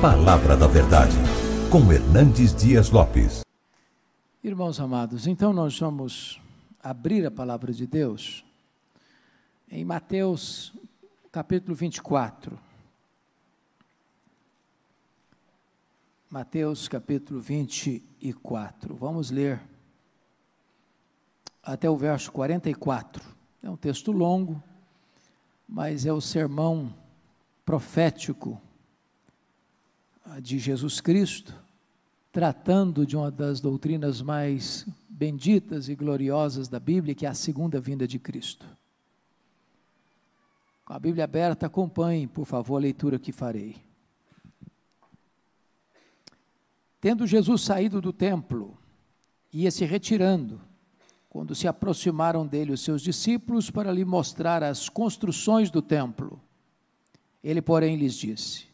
Palavra da Verdade, com Hernandes Dias Lopes. Irmãos amados, então nós vamos abrir a palavra de Deus em Mateus capítulo 24. Mateus capítulo 24. Vamos ler até o verso 44. É um texto longo, mas é o sermão profético de Jesus Cristo, tratando de uma das doutrinas mais benditas e gloriosas da Bíblia, que é a segunda vinda de Cristo. Com a Bíblia aberta, acompanhe, por favor, a leitura que farei. Tendo Jesus saído do templo, ia se retirando, quando se aproximaram dele os seus discípulos para lhe mostrar as construções do templo. Ele, porém, lhes disse: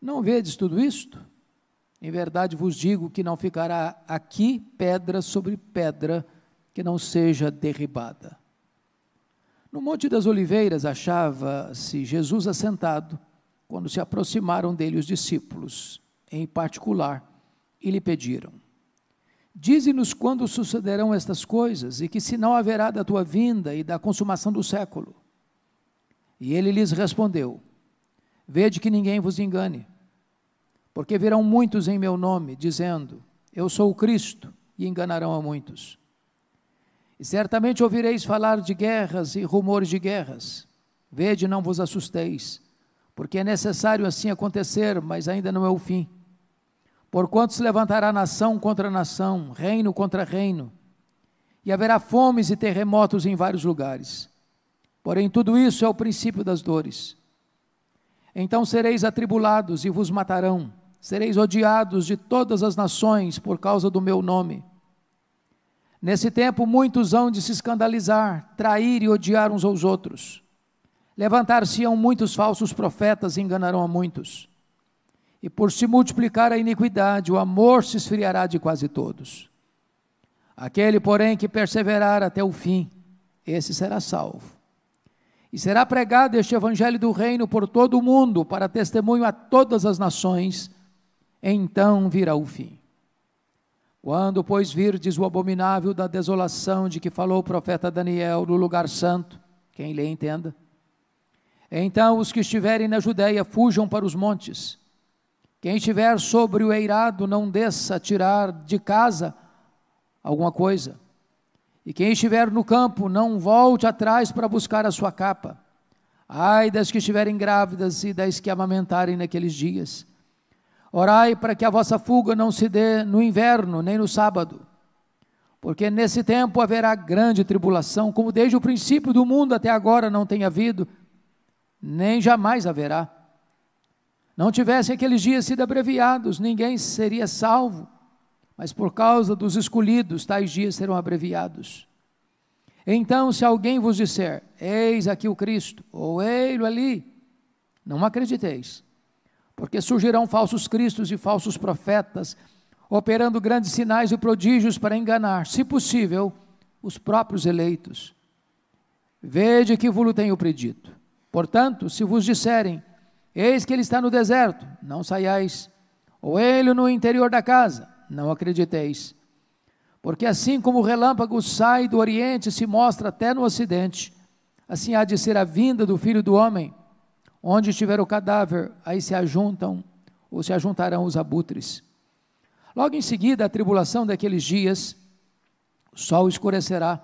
não vedes tudo isto? Em verdade vos digo que não ficará aqui pedra sobre pedra que não seja derribada. No Monte das Oliveiras achava-se Jesus assentado, quando se aproximaram dele os discípulos, em particular, e lhe pediram: dize-nos quando sucederão estas coisas, e que sinal haverá da tua vinda e da consumação do século. E ele lhes respondeu: vede que ninguém vos engane, porque virão muitos em meu nome, dizendo: eu sou o Cristo, e enganarão a muitos. E certamente ouvireis falar de guerras e rumores de guerras. Vede, não vos assusteis, porque é necessário assim acontecer, mas ainda não é o fim. Porquanto se levantará nação contra nação, reino contra reino, e haverá fomes e terremotos em vários lugares. Porém, tudo isso é o princípio das dores. Então sereis atribulados e vos matarão, sereis odiados de todas as nações por causa do meu nome. Nesse tempo muitos hão de se escandalizar, trair e odiar uns aos outros. Levantar-se-ão muitos falsos profetas e enganarão a muitos. E por se multiplicar a iniquidade, o amor se esfriará de quase todos. Aquele, porém, que perseverar até o fim, esse será salvo. E será pregado este evangelho do reino por todo o mundo, para testemunho a todas as nações, então virá o fim. Quando, pois, virdes o abominável da desolação de que falou o profeta Daniel no lugar santo, quem lê entenda, então os que estiverem na Judeia fujam para os montes. Quem estiver sobre o eirado não desça a tirar de casa alguma coisa. E quem estiver no campo, não volte atrás para buscar a sua capa. Ai das que estiverem grávidas e das que amamentarem naqueles dias. Orai para que a vossa fuga não se dê no inverno, nem no sábado. Porque nesse tempo haverá grande tribulação, como desde o princípio do mundo até agora não tem havido, nem jamais haverá. Não tivessem aqueles dias sido abreviados, ninguém seria salvo. Mas por causa dos escolhidos, tais dias serão abreviados. Então, se alguém vos disser: eis aqui o Cristo, ou ei-lo ali, não acrediteis, porque surgirão falsos cristos e falsos profetas, operando grandes sinais e prodígios para enganar, se possível, os próprios eleitos. Vede que vos tenho predito. Portanto, se vos disserem: eis que ele está no deserto, não saiais, ou ele no interior da casa, não acrediteis, porque assim como o relâmpago sai do oriente e se mostra até no ocidente, assim há de ser a vinda do Filho do Homem. Onde estiver o cadáver, aí se ajuntam, ou se ajuntarão os abutres. Logo em seguida, a tribulação daqueles dias, o sol escurecerá,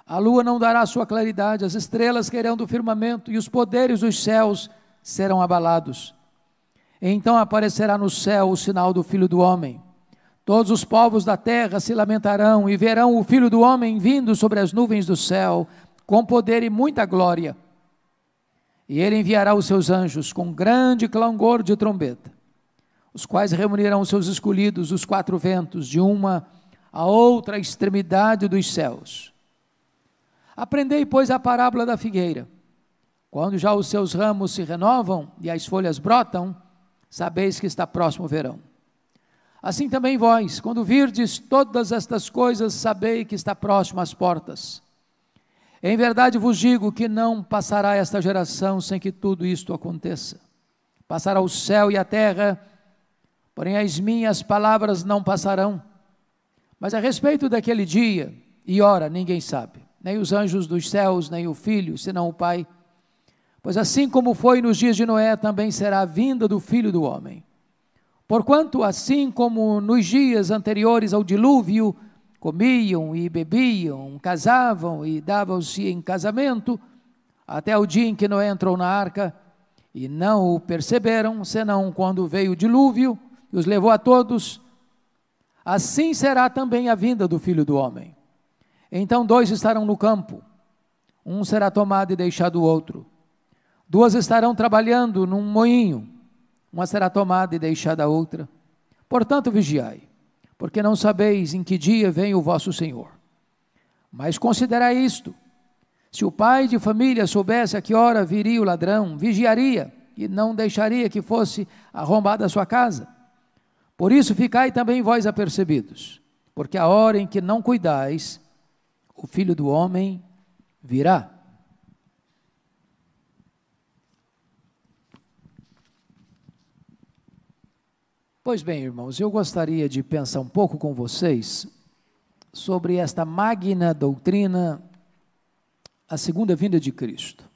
a lua não dará sua claridade, as estrelas cairão do firmamento, e os poderes dos céus serão abalados. Então aparecerá no céu o sinal do Filho do Homem. Todos os povos da terra se lamentarão e verão o Filho do Homem vindo sobre as nuvens do céu, com poder e muita glória. E ele enviará os seus anjos com grande clangor de trombeta, os quais reunirão os seus escolhidos dos quatro ventos, de uma a outra extremidade dos céus. Aprendei, pois, a parábola da figueira. Quando já os seus ramos se renovam e as folhas brotam, sabeis que está próximo o verão. Assim também vós, quando virdes todas estas coisas, sabei que está próximo às portas. Em verdade vos digo que não passará esta geração sem que tudo isto aconteça. Passará o céu e a terra, porém as minhas palavras não passarão. Mas a respeito daquele dia e hora ninguém sabe, nem os anjos dos céus, nem o Filho, senão o Pai. Pois assim como foi nos dias de Noé, também será a vinda do Filho do Homem. Porquanto, assim como nos dias anteriores ao dilúvio, comiam e bebiam, casavam e davam-se em casamento, até o dia em que Noé entrou na arca, e não o perceberam, senão quando veio o dilúvio e os levou a todos, assim será também a vinda do Filho do Homem. Então 2 estarão no campo, um será tomado e deixado o outro. 2 estarão trabalhando num moinho, uma será tomada e deixada a outra. Portanto, vigiai, porque não sabeis em que dia vem o vosso Senhor. Mas considerai isto: se o pai de família soubesse a que hora viria o ladrão, vigiaria e não deixaria que fosse arrombada a sua casa. Por isso ficai também vós apercebidos, porque a hora em que não cuidais, o Filho do Homem virá. Pois bem, irmãos, eu gostaria de pensar um pouco com vocês sobre esta magna doutrina, a segunda vinda de Cristo.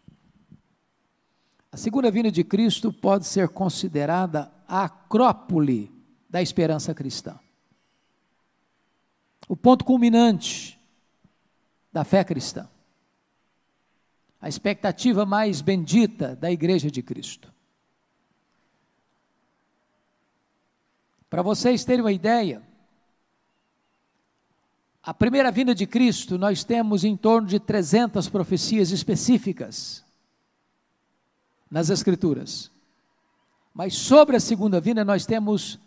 A segunda vinda de Cristo pode ser considerada a acrópole da esperança cristã. O ponto culminante da fé cristã. A expectativa mais bendita da Igreja de Cristo. Para vocês terem uma ideia, a primeira vinda de Cristo, nós temos em torno de 300 profecias específicas nas Escrituras. Mas sobre a segunda vinda nós temos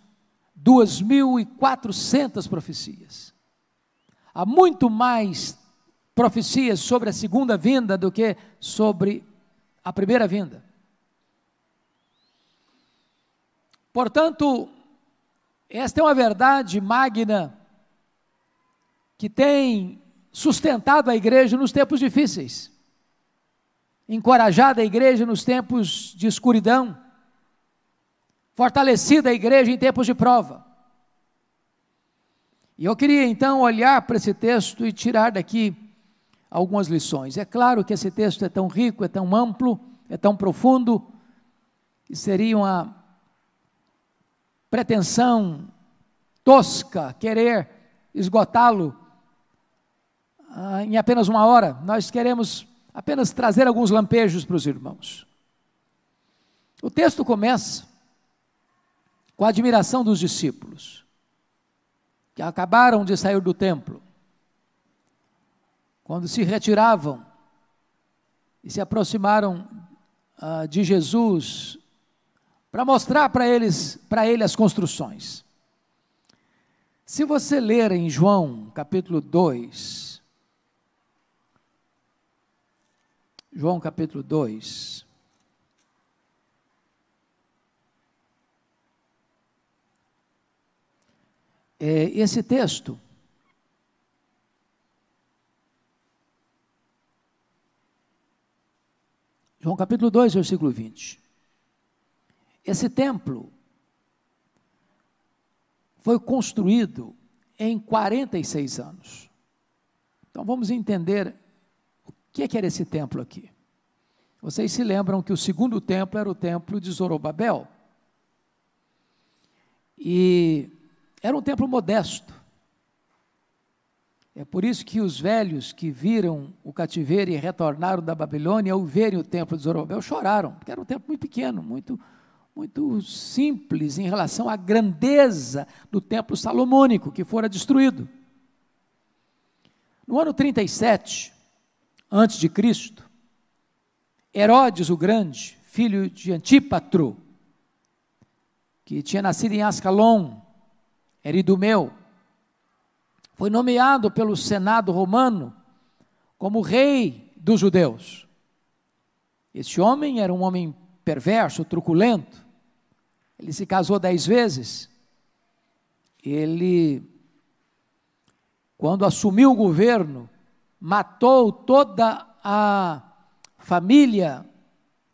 2.400 profecias. Há muito mais profecias sobre a segunda vinda do que sobre a primeira vinda. Portanto, esta é uma verdade magna que tem sustentado a igreja nos tempos difíceis, encorajado a igreja nos tempos de escuridão, fortalecida a igreja em tempos de prova. E eu queria então olhar para esse texto e tirar daqui algumas lições. É claro que esse texto é tão rico, é tão amplo, é tão profundo, que seria uma pretensão tosca querer esgotá-lo em apenas uma hora. Nós queremos apenas trazer alguns lampejos para os irmãos. O texto começa com a admiração dos discípulos, que acabaram de sair do templo, quando se retiravam e se aproximaram de Jesus, para mostrar para ele as construções. Se você ler em João capítulo 2, João capítulo 2, esse texto, João capítulo 2, versículo 20. Esse templo foi construído em 46 anos. Então vamos entender o que era esse templo aqui. Vocês se lembram que o segundo templo era o templo de Zorobabel. E era um templo modesto. É por isso que os velhos que viram o cativeiro e retornaram da Babilônia, ao verem o templo de Zorobabel, choraram, porque era um templo muito pequeno, muito simples em relação à grandeza do templo salomônico que fora destruído. No ano 37, antes de Cristo, Herodes o Grande, filho de Antípatro, que tinha nascido em Ascalon, era idumeu, foi nomeado pelo Senado romano como rei dos judeus. Este homem era um homem perverso, truculento. Ele se casou 10 vezes. Ele, quando assumiu o governo, matou toda a família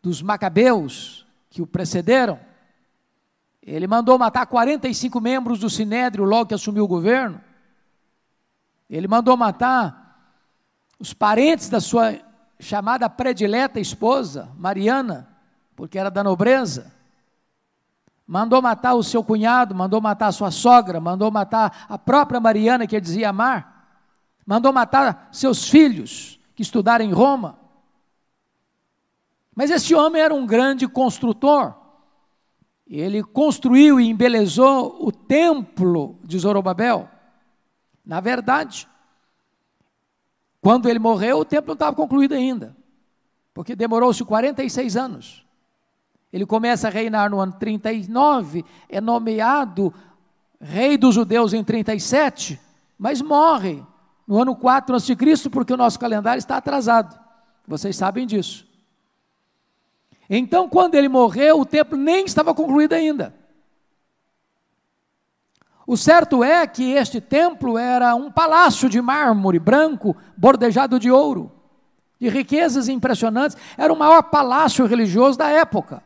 dos macabeus que o precederam. Ele mandou matar 45 membros do Sinédrio logo que assumiu o governo. Ele mandou matar os parentes da sua chamada predileta esposa, Mariana, porque era da nobreza. Mandou matar o seu cunhado, mandou matar a sua sogra, mandou matar a própria Mariana, que ele dizia amar. Mandou matar seus filhos, que estudaram em Roma. Mas esse homem era um grande construtor. Ele construiu e embelezou o templo de Zorobabel. Na verdade, quando ele morreu, o templo não estava concluído ainda, porque demorou-se 46 anos. Ele começa a reinar no ano 39, é nomeado rei dos judeus em 37, mas morre no ano 4 a.C., porque o nosso calendário está atrasado. Vocês sabem disso. Então, quando ele morreu, o templo nem estava concluído ainda. O certo é que este templo era um palácio de mármore branco, bordejado de ouro, de riquezas impressionantes. Era o maior palácio religioso da época.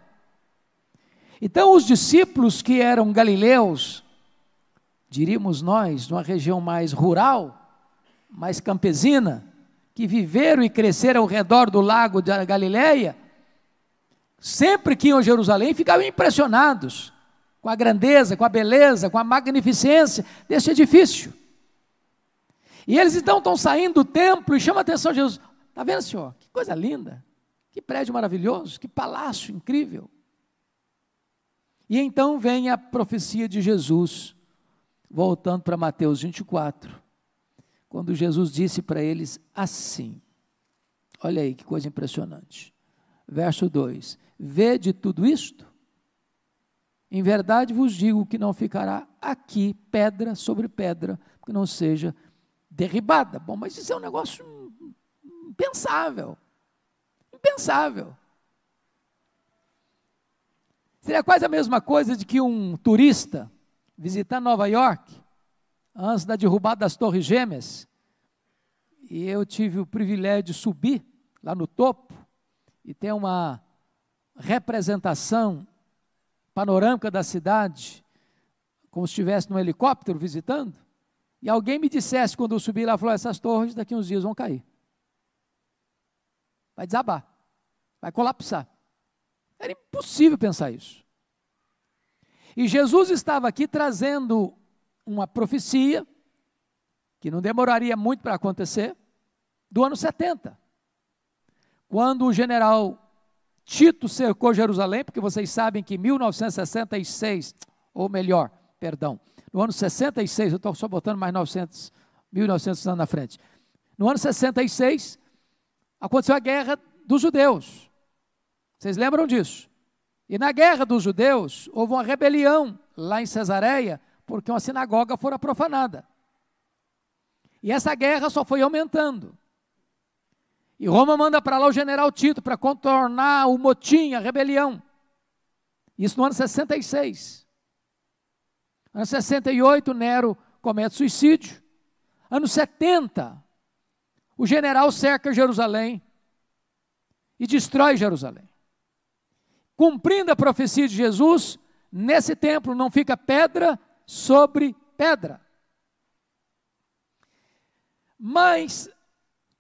Então, os discípulos que eram galileus, diríamos nós, numa região mais rural, mais campesina, que viveram e cresceram ao redor do lago da Galileia, sempre que iam a Jerusalém, ficavam impressionados com a grandeza, com a beleza, com a magnificência desse edifício. E eles então estão saindo do templo e chamam a atenção de Jesus. Está vendo, senhor? Que coisa linda, que prédio maravilhoso, que palácio incrível. E então vem a profecia de Jesus, voltando para Mateus 24, quando Jesus disse para eles assim, olha aí que coisa impressionante, verso 2, vede tudo isto? Em verdade vos digo que não ficará aqui pedra sobre pedra, que não seja derribada. Bom, mas isso é um negócio impensável, impensável. Seria quase a mesma coisa de que um turista visitar Nova York, antes da derrubada das Torres Gêmeas, e eu tive o privilégio de subir lá no topo, e ter uma representação panorâmica da cidade, como se estivesse num helicóptero visitando, e alguém me dissesse quando eu subi lá, falou, essas torres daqui a uns dias vão cair. Vai desabar, vai colapsar. Era impossível pensar isso. E Jesus estava aqui trazendo uma profecia, que não demoraria muito para acontecer, do ano 70. Quando o general Tito cercou Jerusalém, porque vocês sabem que em 1966, ou melhor, perdão, no ano 66, eu estou só botando mais 1900 anos na frente. No ano 66, aconteceu a guerra dos judeus. Vocês lembram disso? E na guerra dos judeus, houve uma rebelião lá em Cesareia, porque uma sinagoga fora profanada. E essa guerra só foi aumentando. E Roma manda para lá o general Tito para contornar o motim, a rebelião. Isso no ano 66. Ano 68, Nero comete suicídio. Ano 70, o general cerca Jerusalém e destrói Jerusalém. Cumprindo a profecia de Jesus, nesse templo não fica pedra sobre pedra. Mas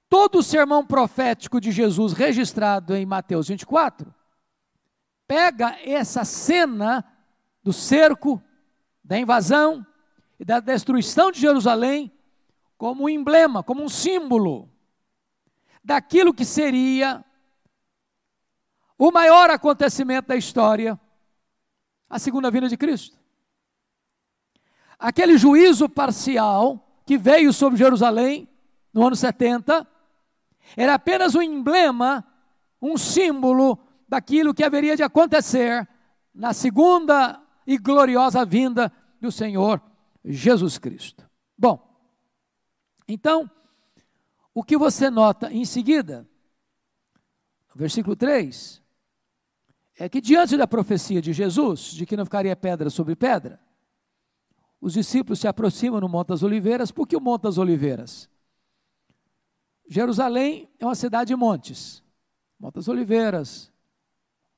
todo o sermão profético de Jesus registrado em Mateus 24, pega essa cena do cerco, da invasão e da destruição de Jerusalém como um emblema, como um símbolo daquilo que seria o maior acontecimento da história, a segunda vinda de Cristo. Aquele juízo parcial que veio sobre Jerusalém no ano 70, era apenas um emblema, um símbolo daquilo que haveria de acontecer na segunda e gloriosa vinda do Senhor Jesus Cristo. Bom, então, o que você nota em seguida, no versículo 3, é que diante da profecia de Jesus, de que não ficaria pedra sobre pedra, os discípulos se aproximam no Monte das Oliveiras. Por que o Monte das Oliveiras? Jerusalém é uma cidade de montes. Monte das Oliveiras,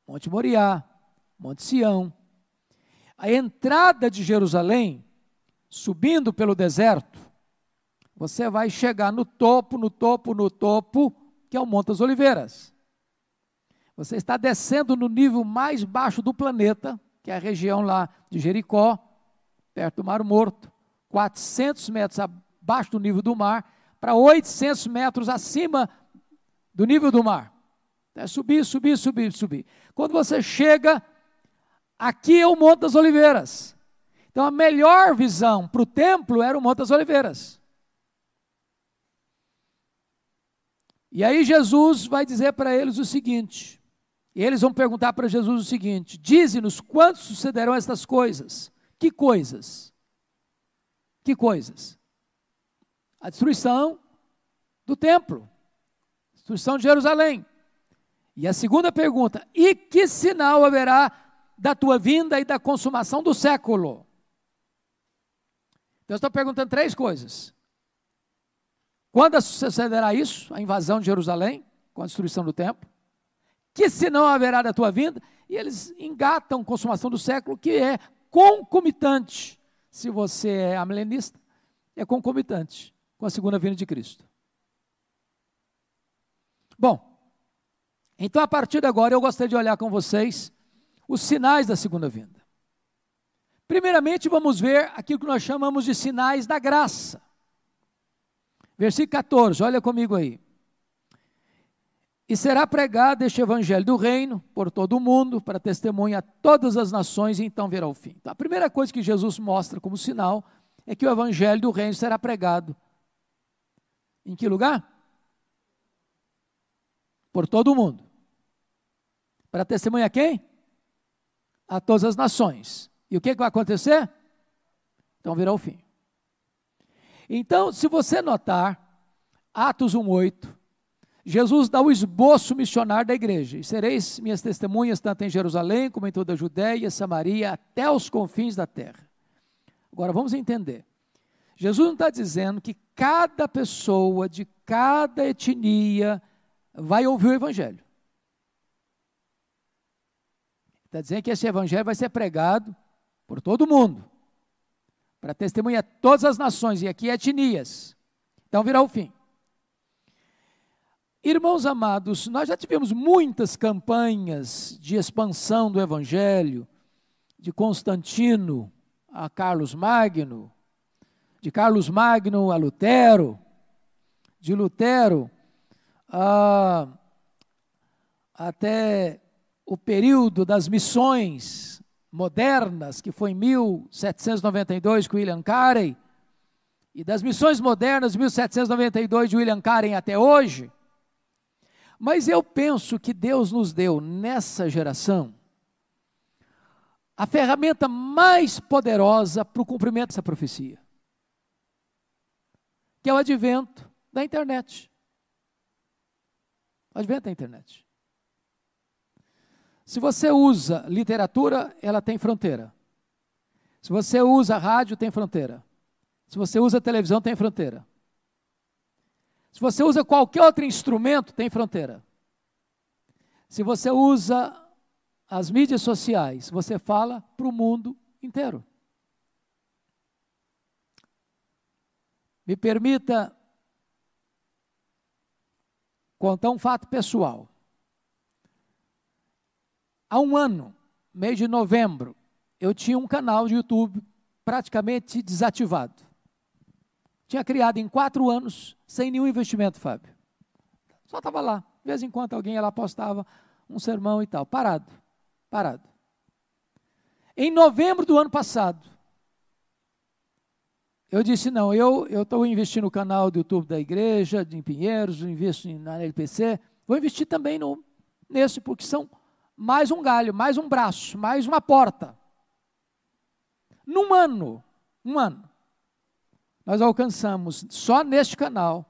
Monte Moriá, Monte Sião. A entrada de Jerusalém, subindo pelo deserto, você vai chegar no topo, que é o Monte das Oliveiras. Você está descendo no nível mais baixo do planeta, que é a região lá de Jericó, perto do Mar Morto, 400 metros abaixo do nível do mar, para 800 metros acima do nível do mar. É subir. Quando você chega, aqui é o Monte das Oliveiras. Então a melhor visão para o templo era o Monte das Oliveiras. E aí Jesus vai dizer para eles o seguinte, e eles vão perguntar para Jesus o seguinte: dize-nos quando sucederão estas coisas. Que coisas? Que coisas? A destruição do templo, a destruição de Jerusalém. E a segunda pergunta: e que sinal haverá da tua vinda e da consumação do século? Então eu estou perguntando três coisas. Quando sucederá isso, a invasão de Jerusalém, com a destruição do templo? Que sinal haverá da tua vinda? E eles engatam a consumação do século, que é concomitante. Se você é amilenista, é concomitante com a segunda vinda de Cristo. Bom, então a partir de agora eu gostaria de olhar com vocês os sinais da segunda vinda. Primeiramente vamos ver aquilo que nós chamamos de sinais da graça. Versículo 14, olha comigo aí. E será pregado este evangelho do reino por todo o mundo, para testemunha a todas as nações, e então virá o fim. Então, a primeira coisa que Jesus mostra como sinal é que o evangelho do reino será pregado. Em que lugar? Por todo o mundo. Para testemunha a quem? A todas as nações. E o que vai acontecer? Então virá o fim. Então, se você notar, Atos 1:8, Jesus dá o esboço missionário da igreja. E sereis minhas testemunhas, tanto em Jerusalém, como em toda a Judeia, Samaria, até os confins da terra. Agora, vamos entender. Jesus não está dizendo que cada pessoa, de cada etnia, vai ouvir o evangelho. Está dizendo que esse evangelho vai ser pregado por todo mundo, para testemunhar todas as nações, e aqui etnias. Então virá o fim. Irmãos amados, nós já tivemos muitas campanhas de expansão do evangelho, de Constantino a Carlos Magno, de Carlos Magno a Lutero, de Lutero até o período das missões modernas, que foi em 1792 com William Carey, e das missões modernas de 1792 de William Carey até hoje. Mas eu penso que Deus nos deu nessa geração a ferramenta mais poderosa para o cumprimento dessa profecia, que é o advento da internet. O advento da internet. Se você usa literatura, ela tem fronteira. Se você usa rádio, tem fronteira. Se você usa televisão, tem fronteira. Se você usa qualquer outro instrumento, tem fronteira. Se você usa as mídias sociais, você fala para o mundo inteiro. Me permita contar um fato pessoal. Há um ano, mês de novembro, eu tinha um canal de YouTube praticamente desativado. Tinha criado em 4 anos, sem nenhum investimento, Fábio. Só estava lá. De vez em quando alguém lá postava um sermão e tal. Parado. Em novembro do ano passado, eu disse, não, eu estou investindo no canal do YouTube da igreja, em Pinheiros, eu invisto na LPC, vou investir também nesse, porque são mais um galho, mais um braço, mais uma porta. Num ano, nós alcançamos, só neste canal,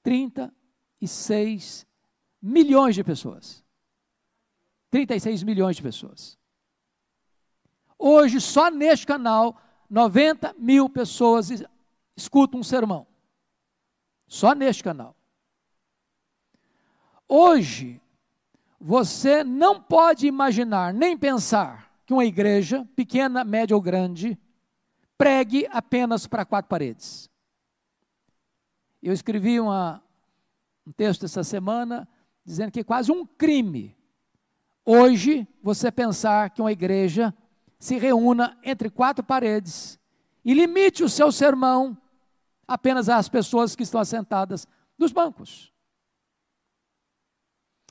36 milhões de pessoas. 36 milhões de pessoas. Hoje, só neste canal, 90 mil pessoas escutam um sermão. Só neste canal. Hoje, você não pode imaginar nem pensar que uma igreja, pequena, média ou grande, pregue apenas para 4 paredes. Eu escrevi um texto essa semana dizendo que é quase um crime hoje você pensar que uma igreja se reúna entre 4 paredes e limite o seu sermão apenas às pessoas que estão assentadas nos bancos.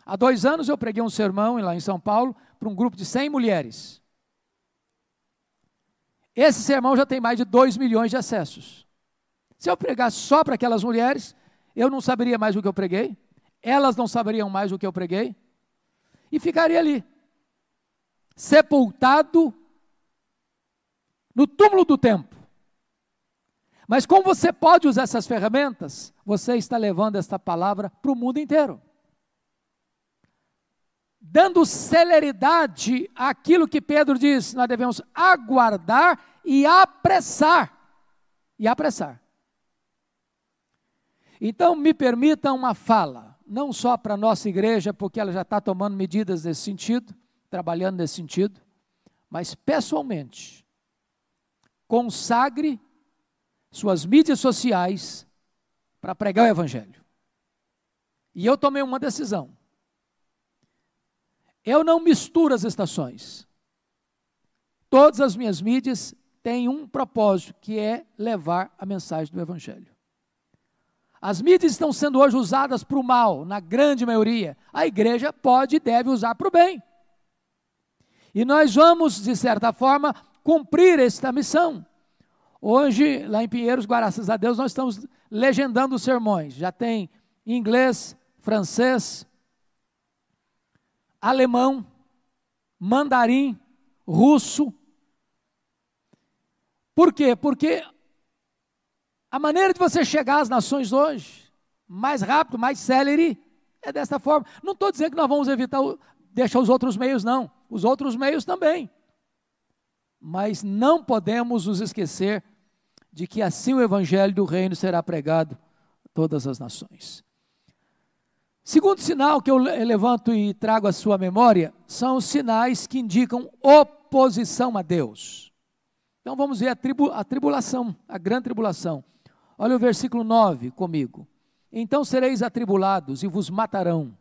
Há 2 anos eu preguei um sermão lá em São Paulo para um grupo de 100 mulheres. Esse sermão já tem mais de 2 milhões de acessos. Se eu pregasse só para aquelas mulheres, eu não saberia mais o que eu preguei, elas não saberiam mais o que eu preguei, e ficaria ali, sepultado no túmulo do tempo. Mas como você pode usar essas ferramentas, você está levando esta palavra para o mundo inteiro, dando celeridade àquilo que Pedro diz, nós devemos aguardar e apressar. E apressar. Então, me permita uma fala, não só para a nossa igreja, porque ela já está tomando medidas nesse sentido, trabalhando nesse sentido, mas pessoalmente, consagre suas mídias sociais para pregar o Evangelho. E eu tomei uma decisão. Eu não misturo as estações. Todas as minhas mídias têm um propósito, que é levar a mensagem do Evangelho. As mídias estão sendo hoje usadas para o mal, na grande maioria. A igreja pode e deve usar para o bem. E nós vamos, de certa forma, cumprir esta missão. Hoje, lá em Pinheiros, graças a Deus, nós estamos legendando os sermões. Já tem inglês, francês, alemão, mandarim, russo. Por quê? Porque a maneira de você chegar às nações hoje, mais rápido, mais célere, é desta forma. Não estou dizendo que nós vamos evitar, deixar os outros meios, não. Os outros meios também. Mas não podemos nos esquecer de que assim o Evangelho do Reino será pregado a todas as nações. Segundo sinal que eu levanto e trago à sua memória, são os sinais que indicam oposição a Deus. Então vamos ver a tribulação, a grande tribulação. Olha o versículo 9 comigo. Então sereis atribulados e vos matarão.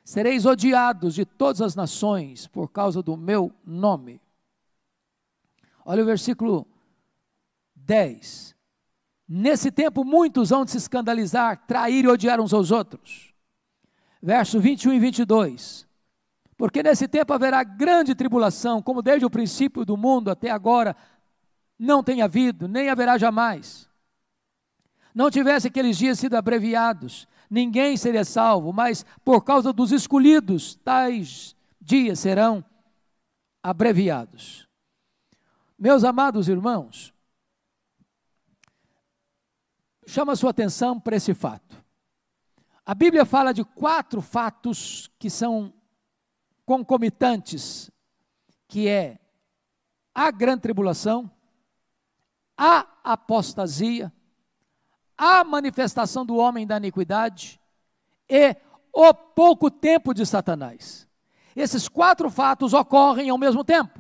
Sereis odiados de todas as nações por causa do meu nome. Olha o versículo 10. Nesse tempo muitos vão se escandalizar, trair e odiar uns aos outros. Verso 21 e 22. Porque nesse tempo haverá grande tribulação, como desde o princípio do mundo até agora não tem havido, nem haverá jamais. Não tivesse aqueles dias sido abreviados, ninguém seria salvo, mas por causa dos escolhidos, tais dias serão abreviados. Meus amados irmãos, chama a sua atenção para esse fato. A Bíblia fala de 4 fatos que são concomitantes, que é a grande tribulação, a apostasia, a manifestação do homem da iniquidade e o pouco tempo de Satanás. Esses 4 fatos ocorrem ao mesmo tempo.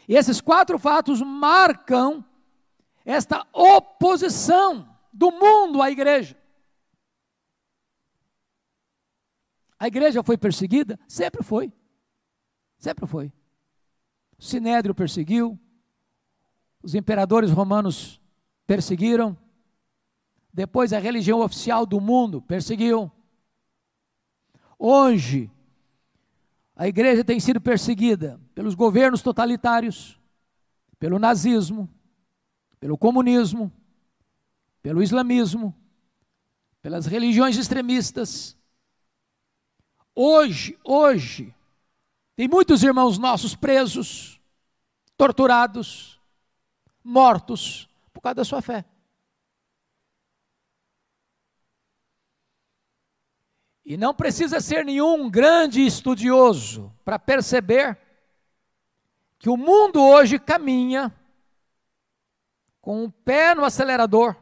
E esses 4 fatos marcam esta oposição do mundo à igreja. A igreja foi perseguida? Sempre foi. Sempre foi. O Sinédrio perseguiu, os imperadores romanos perseguiram, depois a religião oficial do mundo perseguiu. Hoje, a igreja tem sido perseguida pelos governos totalitários, pelo nazismo, pelo comunismo, pelo islamismo, pelas religiões extremistas. Hoje, tem muitos irmãos nossos presos, torturados, mortos, por causa da sua fé. E não precisa ser nenhum grande estudioso para perceber que o mundo hoje caminha com o pé no acelerador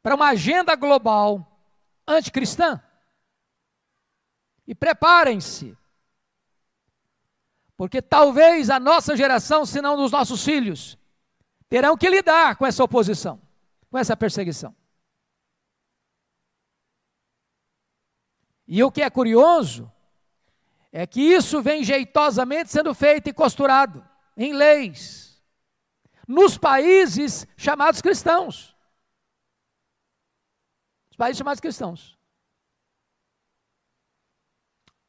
para uma agenda global anticristã. E preparem-se, porque talvez a nossa geração, se não dos nossos filhos, terão que lidar com essa oposição, com essa perseguição. E o que é curioso é que isso vem jeitosamente sendo feito e costurado em leis, nos países chamados cristãos. Os países chamados cristãos.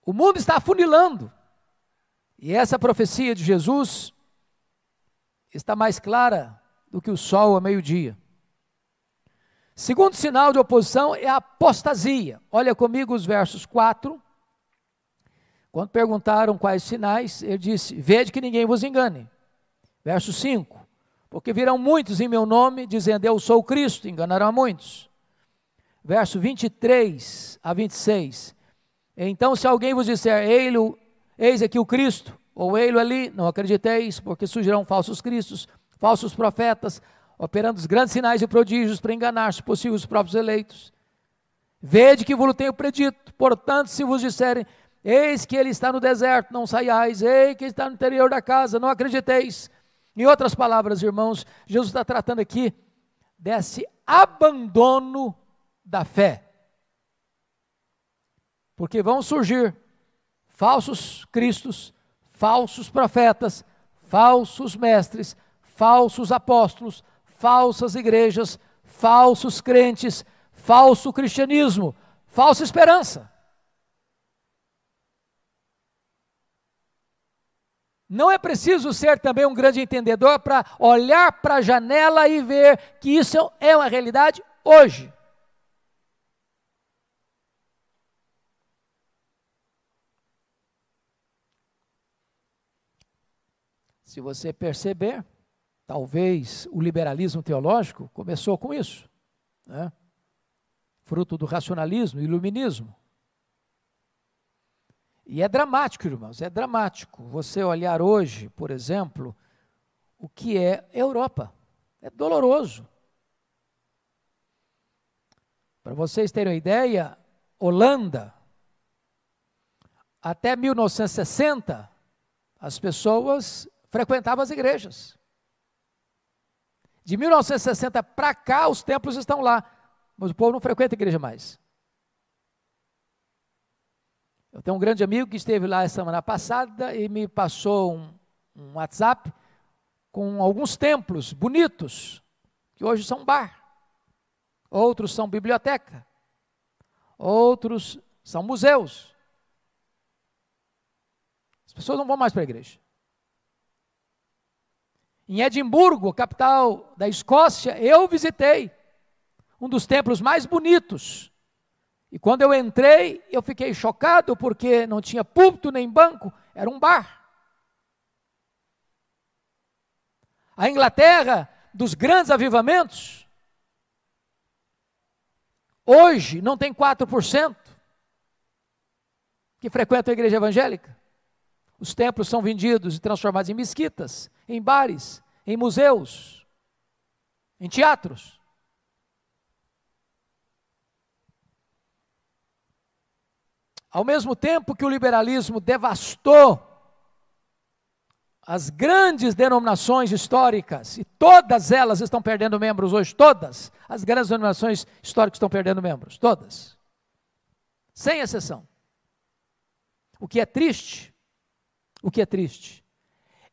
O mundo está afunilando. E essa profecia de Jesus está mais clara do que o sol ao meio-dia. Segundo sinal de oposição é a apostasia. Olha comigo os versos 4. Quando perguntaram quais sinais, ele disse: vede que ninguém vos engane. Verso 5. Porque virão muitos em meu nome, dizendo eu sou o Cristo, enganarão a muitos. Verso 23 a 26. Então se alguém vos disser, eis aqui o Cristo, ou ei-lo ali, não acrediteis, porque surgirão falsos cristos, falsos profetas, operando os grandes sinais e prodígios para enganar, se possível, os próprios eleitos. Vede que vos tenho predito, portanto, se vos disserem, eis que ele está no deserto, não saiais, eis que ele está no interior da casa, não acrediteis. Em outras palavras, irmãos, Jesus está tratando aqui desse abandono da fé. Porque vão surgir falsos cristos, falsos profetas, falsos mestres, falsos apóstolos, falsas igrejas, falsos crentes, falso cristianismo, falsa esperança. Não é preciso ser também um grande entendedor para olhar para a janela e ver que isso é uma realidade hoje. Se você perceber, talvez o liberalismo teológico começou com isso, né? Fruto do racionalismo, iluminismo. E é dramático, irmãos, é dramático você olhar hoje, por exemplo, o que é Europa. É doloroso. Para vocês terem uma ideia, Holanda, até 1960, as pessoas frequentavam as igrejas. De 1960 para cá, os templos estão lá, mas o povo não frequenta a igreja mais. Eu tenho um grande amigo que esteve lá a semana passada e me passou um WhatsApp com alguns templos bonitos, que hoje são bar, outros são biblioteca, outros são museus. As pessoas não vão mais para a igreja. Em Edimburgo, capital da Escócia, eu visitei um dos templos mais bonitos. E quando eu entrei, eu fiquei chocado porque não tinha púlpito nem banco, era um bar. A Inglaterra, dos grandes avivamentos, hoje não tem 4% que frequentam a igreja evangélica. Os templos são vendidos e transformados em mesquitas, em bares, em museus, em teatros. Ao mesmo tempo que o liberalismo devastou as grandes denominações históricas, e todas elas estão perdendo membros hoje, todas as grandes denominações históricas estão perdendo membros, todas, sem exceção. O que é triste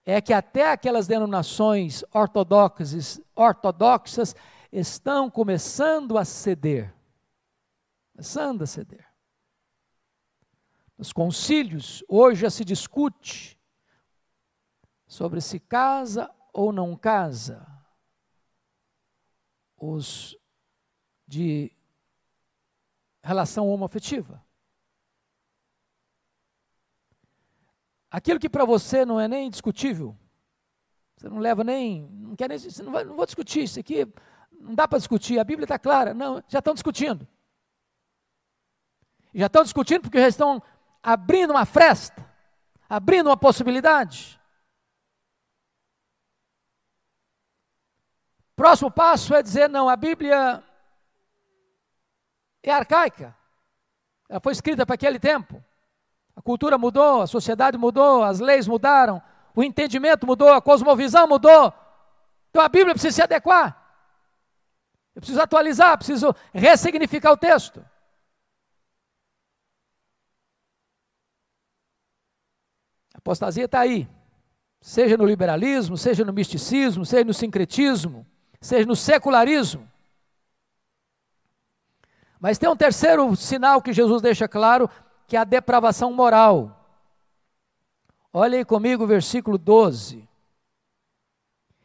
é que até aquelas denominações ortodoxas estão começando a ceder, Nos concílios, hoje já se discute sobre se casa ou não casa os de relação homoafetiva. Aquilo que para você não é nem discutível, você não leva nem, não quer nem, não vou discutir isso aqui, não dá para discutir, a Bíblia está clara, não, já estão discutindo. Já estão discutindo porque já estão abrindo uma fresta, abrindo uma possibilidade. Próximo passo é dizer, não, a Bíblia é arcaica, ela foi escrita para aquele tempo, A cultura mudou, a sociedade mudou, as leis mudaram, o entendimento mudou, a cosmovisão mudou. Então a Bíblia precisa se adequar. Eu preciso atualizar, preciso ressignificar o texto. A apostasia está aí. Seja no liberalismo, seja no misticismo, seja no sincretismo, seja no secularismo. Mas tem um terceiro sinal que Jesus deixa claro, que é a depravação moral. Olha aí comigo o versículo 12.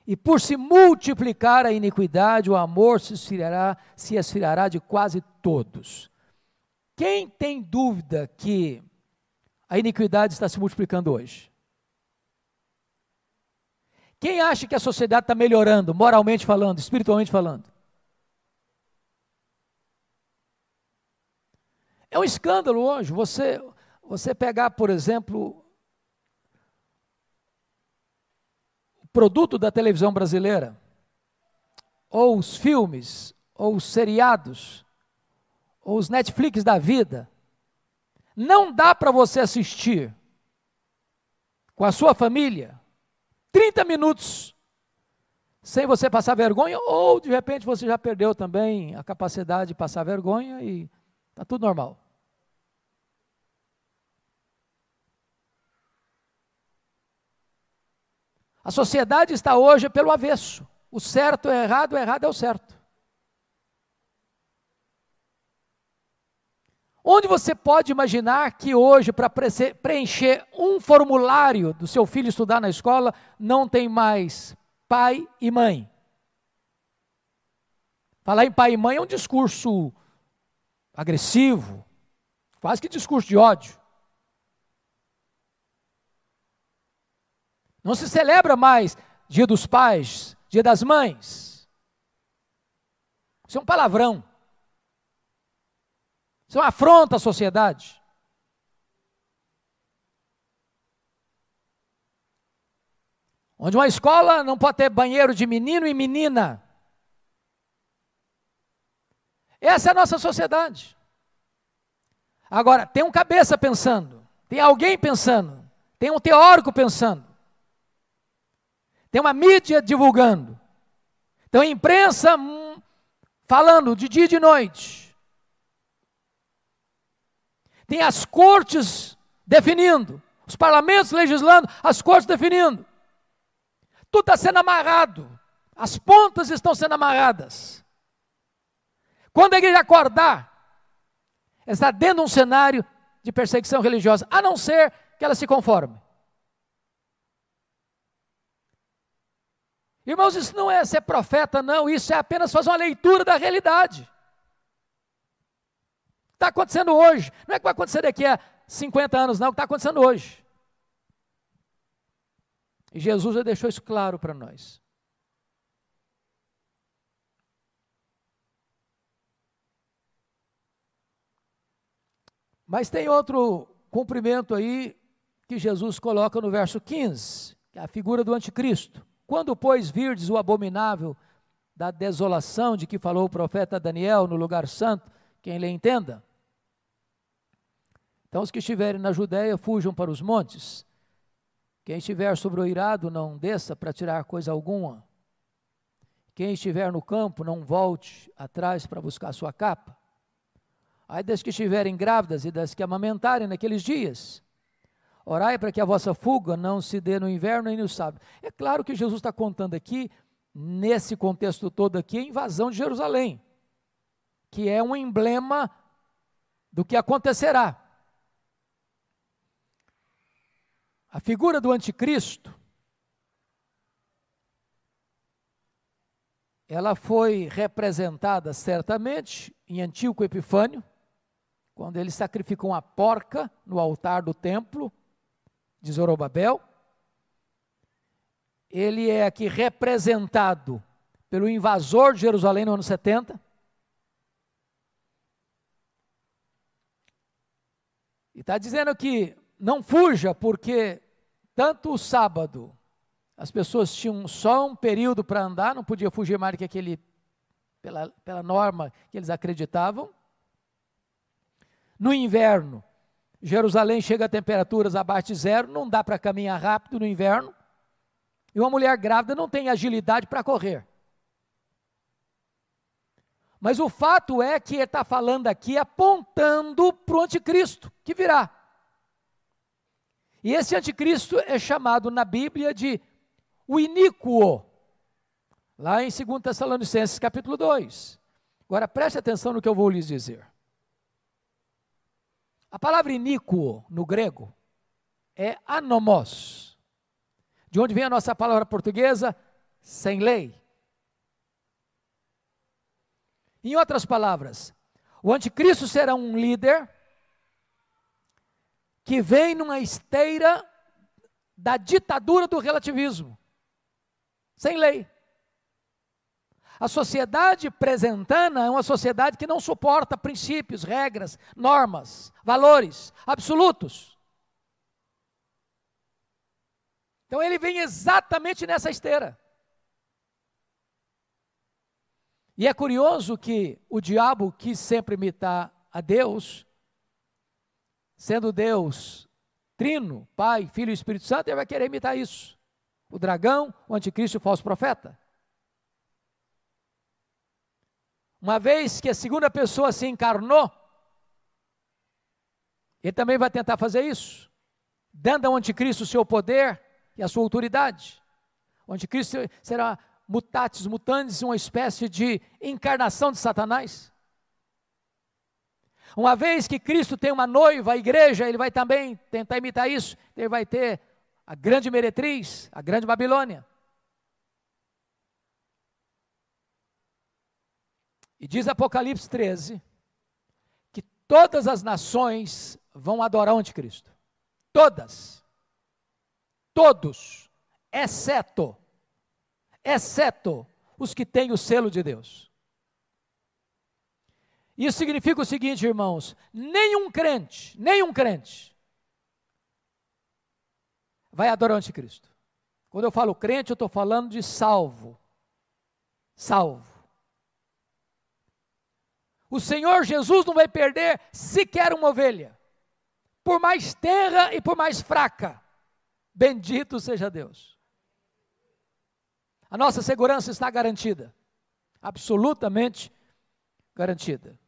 E por se multiplicar a iniquidade, o amor se esfriará de quase todos. Quem tem dúvida que a iniquidade está se multiplicando hoje? Quem acha que a sociedade está melhorando, moralmente falando, espiritualmente falando? É um escândalo hoje você pegar, por exemplo, o produto da televisão brasileira, ou os filmes, ou os seriados, ou os Netflix da vida. Não dá para você assistir com a sua família 30 minutos sem você passar vergonha, ou de repente você já perdeu também a capacidade de passar vergonha e está tudo normal. A sociedade está hoje pelo avesso. O certo é errado, o errado é o certo. Onde você pode imaginar que hoje, para preencher um formulário do seu filho estudar na escola, não tem mais pai e mãe? Falar em pai e mãe é um discurso agressivo, quase que discurso de ódio. Não se celebra mais Dia dos Pais, Dia das Mães. Isso é um palavrão. Isso é uma afronta à sociedade. Onde uma escola não pode ter banheiro de menino e menina. Essa é a nossa sociedade. Agora, tem um cabeça pensando, tem alguém pensando, tem um teórico pensando. Tem uma mídia divulgando. Tem a imprensa falando de dia e de noite. Tem as cortes definindo. Os parlamentos legislando, as cortes definindo. Tudo está sendo amarrado. As pontas estão sendo amarradas. Quando a igreja acordar, ela está dentro de um cenário de perseguição religiosa, a não ser que ela se conforme. Irmãos, isso não é ser profeta, não, isso é apenas fazer uma leitura da realidade. Está acontecendo hoje, não é que vai acontecer daqui a 50 anos, não, é o que está acontecendo hoje. E Jesus já deixou isso claro para nós. Mas tem outro cumprimento aí que Jesus coloca no verso 15, que é a figura do anticristo. Quando, pois, virdes o abominável da desolação de que falou o profeta Daniel no lugar santo, quem lhe entenda. Então, os que estiverem na Judéia, fujam para os montes. Quem estiver sobre o eirado, não desça para tirar coisa alguma. Quem estiver no campo, não volte atrás para buscar sua capa. Ai das que estiverem grávidas e das que amamentarem naqueles dias. Orai para que a vossa fuga não se dê no inverno nem no sábado. É claro que Jesus está contando aqui, nesse contexto todo aqui, a invasão de Jerusalém, que é um emblema do que acontecerá. A figura do anticristo, ela foi representada certamente em Antíoco Epifânio, quando ele sacrificou uma porca no altar do templo de Zorobabel. Ele é aqui representado pelo invasor de Jerusalém no ano 70. E está dizendo que não fuja, porque tanto o sábado, as pessoas tinham só um período para andar, não podia fugir mais do que aquele, pela norma que eles acreditavam. No inverno, Jerusalém chega a temperaturas abaixo de zero, não dá para caminhar rápido no inverno, e uma mulher grávida não tem agilidade para correr. Mas o fato é que ele está falando aqui apontando para o anticristo que virá. E esse anticristo é chamado na Bíblia de o iníquo, lá em 2 Tessalonicenses capítulo 2. Agora preste atenção no que eu vou lhes dizer. A palavra iníquo no grego é anomos, de onde vem a nossa palavra portuguesa, sem lei. Em outras palavras, o anticristo será um líder que vem numa esteira da ditadura do relativismo, sem lei. A sociedade presentana é uma sociedade que não suporta princípios, regras, normas, valores absolutos. Então ele vem exatamente nessa esteira. E é curioso que o diabo quis sempre imitar a Deus, sendo Deus trino, Pai, Filho e Espírito Santo, ele vai querer imitar isso. O dragão, o anticristo e o falso profeta. Uma vez que a segunda pessoa se encarnou, ele também vai tentar fazer isso, dando ao anticristo o seu poder e a sua autoridade. O anticristo será mutatis mutandis, uma espécie de encarnação de Satanás. Uma vez que Cristo tem uma noiva, a igreja, ele vai também tentar imitar isso. Ele vai ter a grande meretriz, a grande Babilônia. E diz Apocalipse 13, que todas as nações vão adorar o anticristo. Todas. Todos, exceto os que têm o selo de Deus. Isso significa o seguinte, irmãos, nenhum crente vai adorar o anticristo. Quando eu falo crente, eu estou falando de salvo. O Senhor Jesus não vai perder sequer uma ovelha, por mais tenra e por mais fraca. Bendito seja Deus. A nossa segurança está garantida, absolutamente garantida.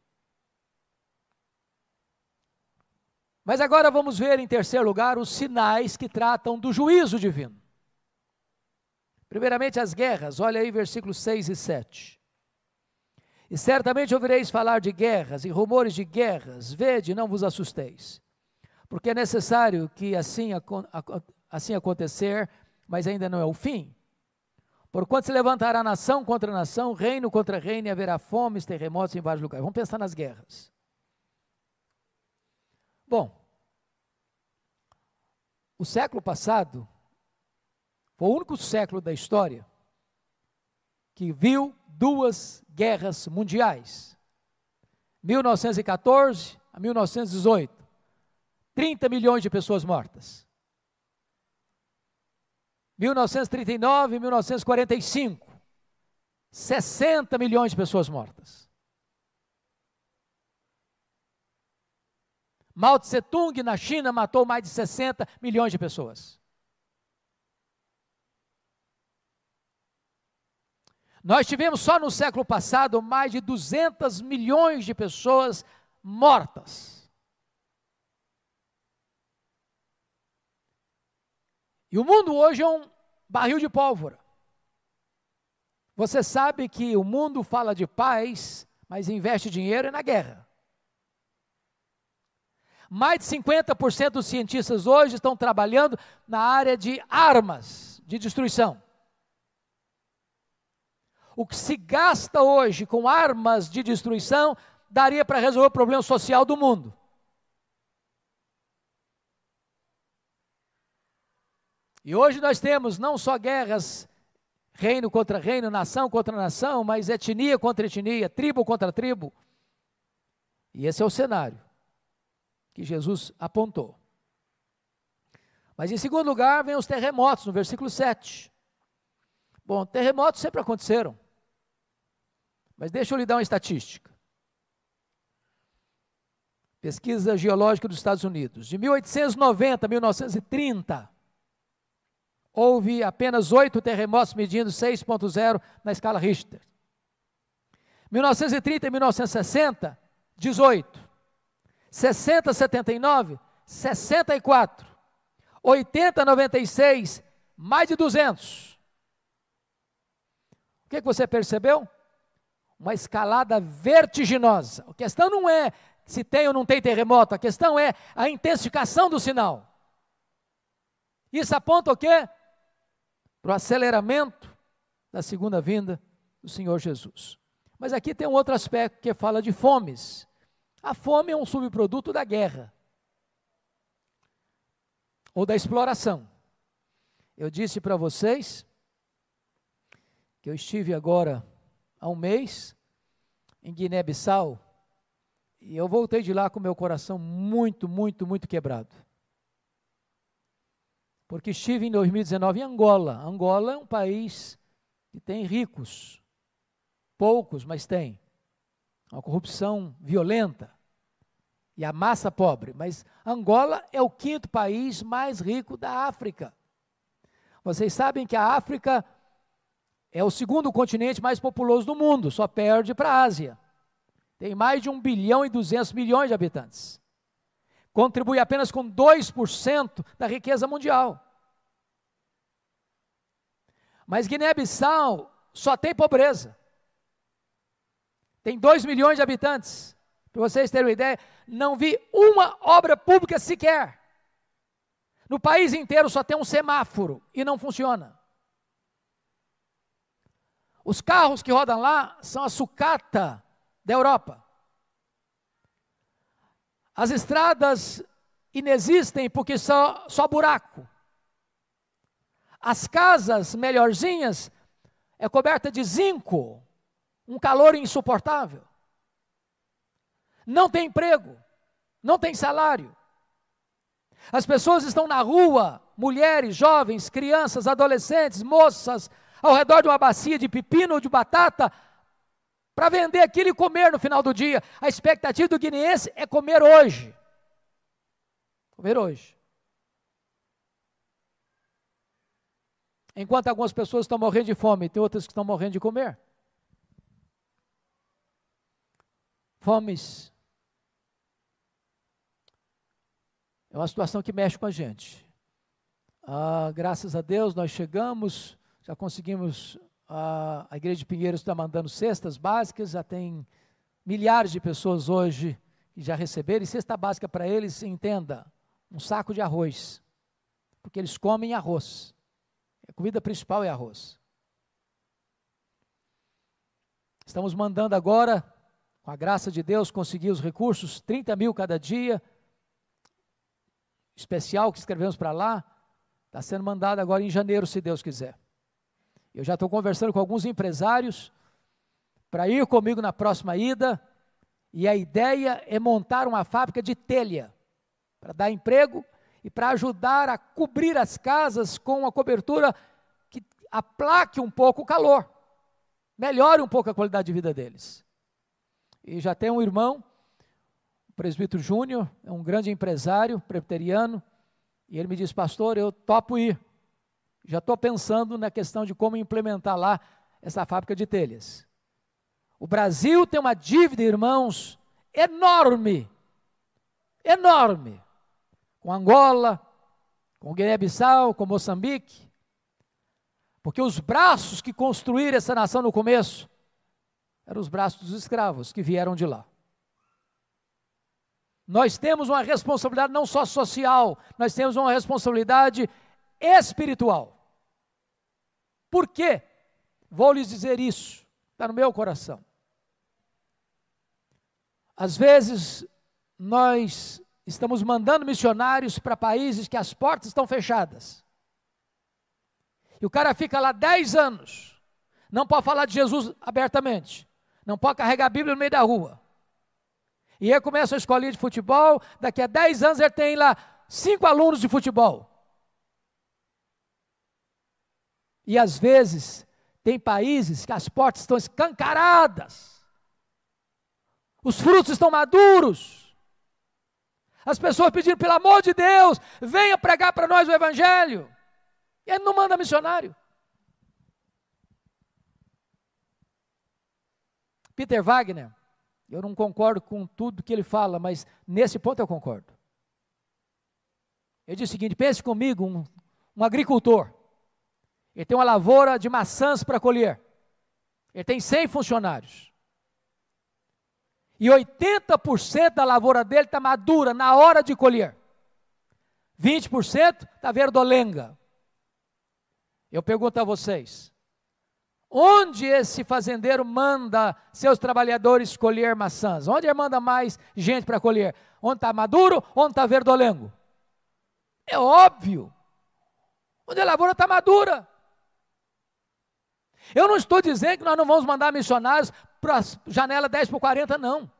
Mas agora vamos ver em terceiro lugar os sinais que tratam do juízo divino. Primeiramente as guerras, olha aí versículos 6 e 7. E certamente ouvireis falar de guerras e rumores de guerras, vede, não vos assusteis, porque é necessário que assim acontecer, mas ainda não é o fim. Porquanto se levantará nação contra nação, reino contra reino, e haverá fomes, terremotos em vários lugares. Vamos pensar nas guerras. Bom, o século passado foi o único século da história que viu duas guerras mundiais. 1914 a 1918. 30 milhões de pessoas mortas. 1939 e 1945, 60 milhões de pessoas mortas. Mao Tse Tung na China matou mais de 60 milhões de pessoas. Nós tivemos só no século passado mais de 200 milhões de pessoas mortas. E o mundo hoje é um barril de pólvora. Você sabe que o mundo fala de paz, mas investe dinheiro na guerra. Mais de 50% dos cientistas hoje estão trabalhando na área de armas de destruição. O que se gasta hoje com armas de destruição daria para resolver o problema social do mundo. E hoje nós temos não só guerras, reino contra reino, nação contra nação, mas etnia contra etnia, tribo contra tribo. E esse é o cenário que Jesus apontou. Mas em segundo lugar, vem os terremotos, no versículo 7. Bom, terremotos sempre aconteceram. Mas deixa eu lhe dar uma estatística. pesquisa geológica dos Estados Unidos. De 1890 a 1930, houve apenas 8 terremotos medindo 6,0 na escala Richter. 1930 e 1960, 18. 60, 79, 64. 80, 96, mais de 200. O que você percebeu? Uma escalada vertiginosa. A questão não é se tem ou não tem terremoto, a questão é a intensificação do sinal. Isso aponta o quê? Para o aceleramento da segunda vinda do Senhor Jesus. Mas aqui tem um outro aspecto que fala de fomes. A fome é um subproduto da guerra ou da exploração. Eu disse para vocês que eu estive agora há um mês em Guiné-Bissau e eu voltei de lá com meu coração muito quebrado. Porque estive em 2019 em Angola. Angola é um país que tem ricos, poucos, mas tem. Uma corrupção violenta e a massa pobre. Mas Angola é o 5º país mais rico da África. Vocês sabem que a África é o 2º continente mais populoso do mundo, só perde para a Ásia. Tem mais de 1 bilhão e 200 milhões de habitantes. Contribui apenas com 2% da riqueza mundial. Mas Guiné-Bissau só tem pobreza. Tem 2 milhões de habitantes. Para vocês terem uma ideia, não vi uma obra pública sequer. No país inteiro só tem um semáforo e não funciona. Os carros que rodam lá são a sucata da Europa. As estradas inexistem porque só buraco. As casas melhorzinhas é coberta de zinco, um calor insuportável. Não tem emprego, não tem salário. As pessoas estão na rua, mulheres, jovens, crianças, adolescentes, moças, ao redor de uma bacia de pepino ou de batata, para vender aquilo e comer no final do dia. A expectativa do guineense é comer hoje. Comer hoje. Enquanto algumas pessoas estão morrendo de fome, tem outras que estão morrendo de comer. Fomes é uma situação que mexe com a gente. Graças a Deus nós chegamos, já conseguimos, a Igreja de Pinheiros está mandando cestas básicas, já tem milhares de pessoas hoje que já receberam, e cesta básica para eles, entenda, um saco de arroz, porque eles comem arroz. A comida principal é arroz. Estamos mandando agora, com a graça de Deus, conseguir os recursos, 30 mil cada dia, especial que escrevemos para lá, está sendo mandado agora em janeiro, se Deus quiser. Eu já estou conversando com alguns empresários para ir comigo na próxima ida, e a ideia é montar uma fábrica de telha, para dar emprego e para ajudar a cobrir as casas com uma cobertura que aplaque um pouco o calor, melhore um pouco a qualidade de vida deles. E já tem um irmão, o presbítero Júnior, é um grande empresário presbiteriano, e ele me disse: pastor, eu topo ir. Já estou pensando na questão de como implementar lá essa fábrica de telhas. O Brasil tem uma dívida, irmãos, enorme, enorme, com Angola, com Guiné-Bissau, com Moçambique, porque os braços que construíram essa nação no começo eram os braços dos escravos que vieram de lá. Nós temos uma responsabilidade não só social, nós temos uma responsabilidade espiritual. Por quê? Vou lhes dizer isso, está no meu coração. Às vezes, nós estamos mandando missionários para países que as portas estão fechadas. E o cara fica lá 10 anos, não pode falar de Jesus abertamente, não pode carregar a Bíblia no meio da rua. E aí começa a escolinha de futebol, daqui a 10 anos ele tem lá 5 alunos de futebol. E às vezes, tem países que as portas estão escancaradas, os frutos estão maduros, As pessoas pedindo, pelo amor de Deus, venha pregar para nós o Evangelho. E ele não manda missionário. Peter Wagner, eu não concordo com tudo que ele fala, mas nesse ponto eu concordo. Ele diz o seguinte: pense comigo, um agricultor. Ele tem uma lavoura de maçãs para colher. Ele tem 100 funcionários. E 80% da lavoura dele está madura na hora de colher. 20% está verdolenga. Eu pergunto a vocês, onde esse fazendeiro manda seus trabalhadores colher maçãs? Onde ele manda mais gente para colher? Onde está maduro, onde está verdolengo? É óbvio. Onde a lavoura está madura. Eu não estou dizendo que nós não vamos mandar missionários para a janela 10/40, não.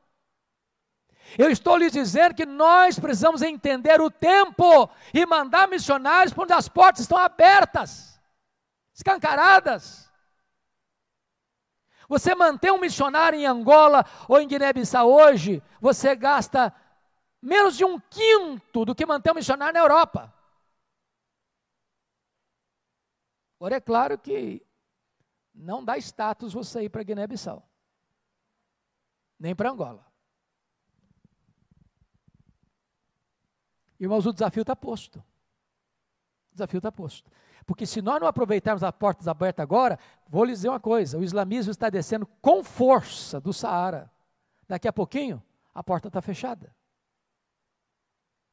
Eu estou lhes dizendo que nós precisamos entender o tempo e mandar missionários para onde as portas estão abertas, escancaradas. Você manter um missionário em Angola ou em Guiné-Bissau hoje, você gasta menos de 1/5 do que manter um missionário na Europa. Agora é claro que não dá status você ir para Guiné-Bissau, nem para Angola. Irmãos, o desafio está posto. O desafio está posto. Porque se nós não aproveitarmos as portas abertas agora, vou lhes dizer uma coisa: o islamismo está descendo com força do Saara. Daqui a pouquinho, a porta está fechada.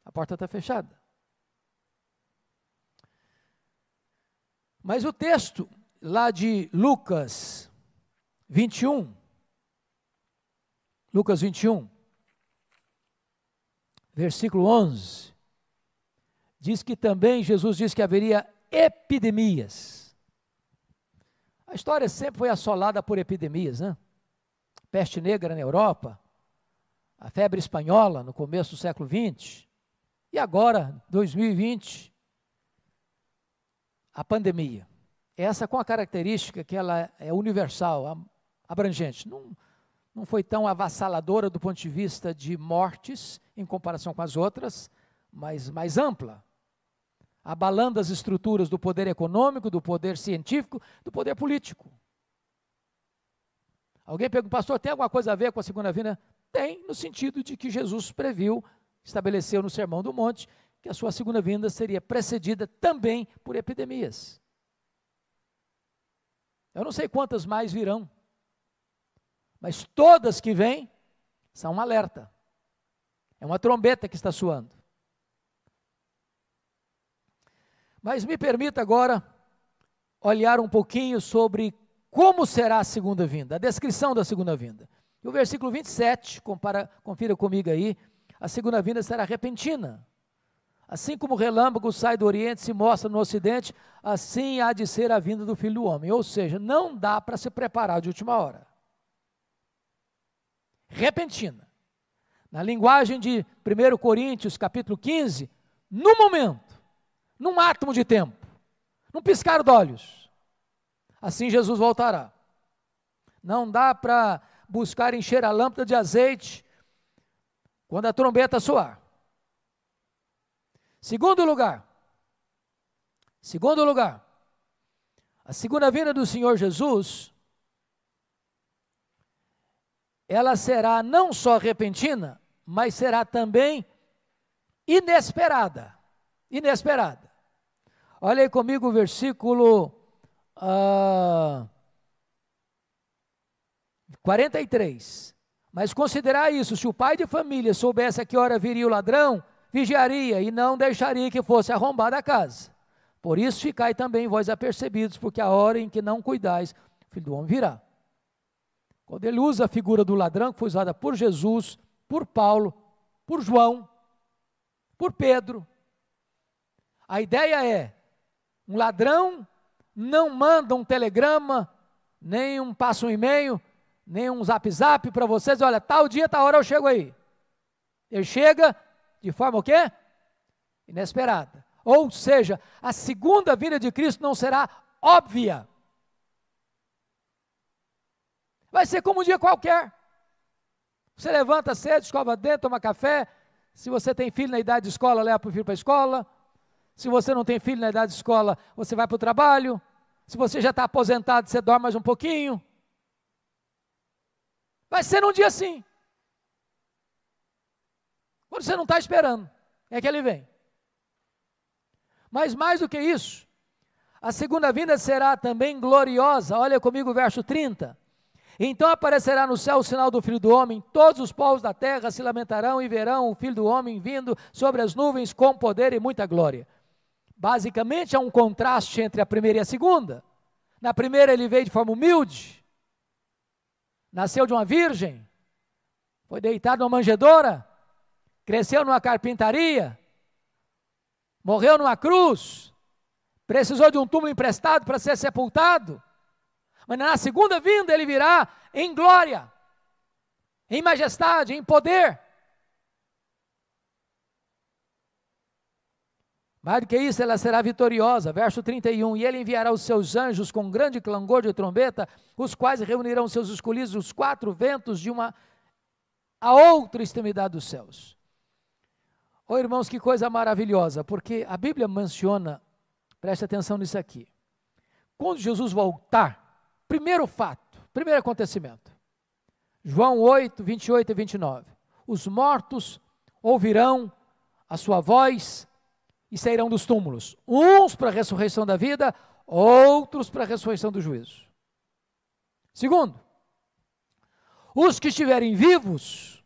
A porta está fechada. Mas o texto lá de Lucas 21, versículo 11, diz que também Jesus disse que haveria epidemias. A história sempre foi assolada por epidemias, né? Peste negra na Europa, a febre espanhola no começo do século XX, e agora, 2020, a pandemia. Essa com a característica que ela é universal, abrangente. Não foi tão avassaladora do ponto de vista de mortes, em comparação com as outras, mas mais ampla, abalando as estruturas do poder econômico, do poder científico, do poder político. Alguém pergunta, pastor, tem alguma coisa a ver com a segunda vinda? Tem, no sentido de que Jesus previu, estabeleceu no Sermão do Monte, que a sua segunda vinda seria precedida também por epidemias. Eu não sei quantas mais virão, mas todas que vêm são um alerta. É uma trombeta que está soando. Mas me permita agora olhar um pouquinho sobre como será a segunda vinda, a descrição da segunda vinda. E o versículo 27, confira comigo aí, a segunda vinda será repentina. Assim como o relâmpago sai do Oriente e se mostra no Ocidente, assim há de ser a vinda do Filho do Homem. Ou seja, não dá para se preparar de última hora. Repentina. Na linguagem de 1 Coríntios, capítulo 15, no momento, num átomo de tempo, num piscar de olhos, assim Jesus voltará. Não dá para buscar encher a lâmpada de azeite quando a trombeta soar. Segundo lugar, a segunda vinda do Senhor Jesus, ela será não só repentina, mas será também inesperada. Inesperada. Olha aí comigo o versículo 43. Mas considerai isso, se o pai de família soubesse a que hora viria o ladrão, vigiaria e não deixaria que fosse arrombada a casa. Por isso ficai também vós apercebidos, porque a hora em que não cuidais, o Filho do Homem virá. Quando ele usa a figura do ladrão, que foi usada por Jesus, por Paulo, por João, por Pedro, a ideia é, um ladrão não manda um telegrama, nem passa um e-mail, nem um zap para vocês, olha, tal dia, tal hora eu chego aí. Ele chega de forma o quê? Inesperada. Ou seja, a segunda vinda de Cristo não será óbvia. Vai ser como um dia qualquer. Você levanta cedo, escova dentro, toma café, Se você tem filho na idade de escola, leva o filho para a escola. Se você não tem filho na idade de escola, você vai para o trabalho. Se você já está aposentado, você dorme mais um pouquinho. Vai ser num dia assim. Quando você não está esperando, é que ele vem. Mas mais do que isso, a segunda vinda será também gloriosa. Olha comigo o verso 30. Então aparecerá no céu o sinal do Filho do Homem, todos os povos da terra se lamentarão e verão o Filho do Homem vindo sobre as nuvens com poder e muita glória. Basicamente, há um contraste entre a primeira e a segunda. Na primeira ele veio de forma humilde, nasceu de uma virgem, foi deitado numa manjedoura, cresceu numa carpintaria, morreu numa cruz, precisou de um túmulo emprestado para ser sepultado, mas na segunda vinda ele virá em glória, em majestade, em poder. Mais do que isso, ela será vitoriosa, verso 31, e ele enviará os seus anjos com grande clangor de trombeta, os quais reunirão seus escolhidos dos quatro ventos de uma a outra extremidade dos céus. Oh, irmãos, que coisa maravilhosa, porque a Bíblia menciona, preste atenção nisso aqui, quando Jesus voltar, primeiro fato, primeiro acontecimento, João 8, 28 e 29, os mortos ouvirão a sua voz e sairão dos túmulos, uns para a ressurreição da vida, outros para a ressurreição do juízo. Segundo, os que estiverem vivos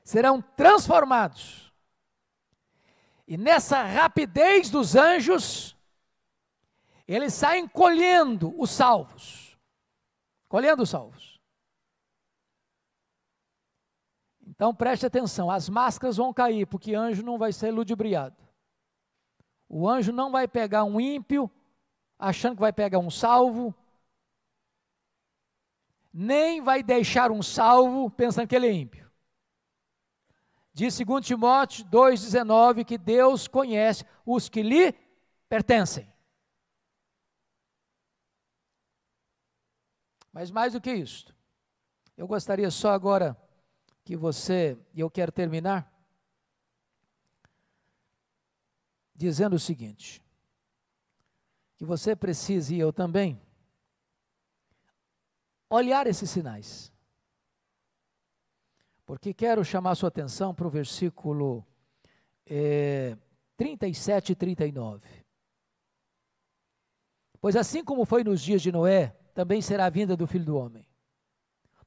serão transformados, e nessa rapidez dos anjos, eles saem colhendo os salvos, Então preste atenção, as máscaras vão cair, porque anjo não vai ser ludibriado. O anjo não vai pegar um ímpio, achando que vai pegar um salvo, nem vai deixar um salvo pensando que ele é ímpio. Diz 2 Timóteo 2,19 que Deus conhece os que lhe pertencem. Mas mais do que isso, eu gostaria só agora que você, e eu quero terminar, dizendo o seguinte, que você precisa, e eu também, olhar esses sinais. Porque quero chamar a sua atenção para o versículo 37 e 39. Pois assim como foi nos dias de Noé, também será a vinda do Filho do Homem.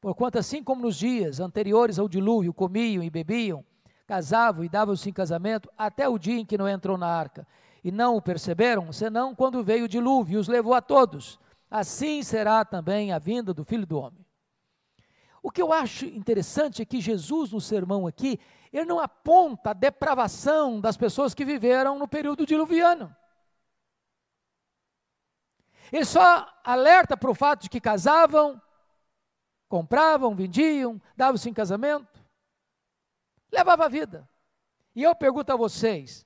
Porquanto assim como nos dias anteriores ao dilúvio, comiam e bebiam, casavam e davam-se em casamento, até o dia em que Noé entrou na arca, e não o perceberam, senão quando veio o dilúvio e os levou a todos. Assim será também a vinda do Filho do Homem. O que eu acho interessante é que Jesus, no sermão aqui, ele não aponta a depravação das pessoas que viveram no período diluviano. Ele só alerta para o fato de que casavam, compravam, vendiam, davam-se em casamento, levava a vida. E eu pergunto a vocês,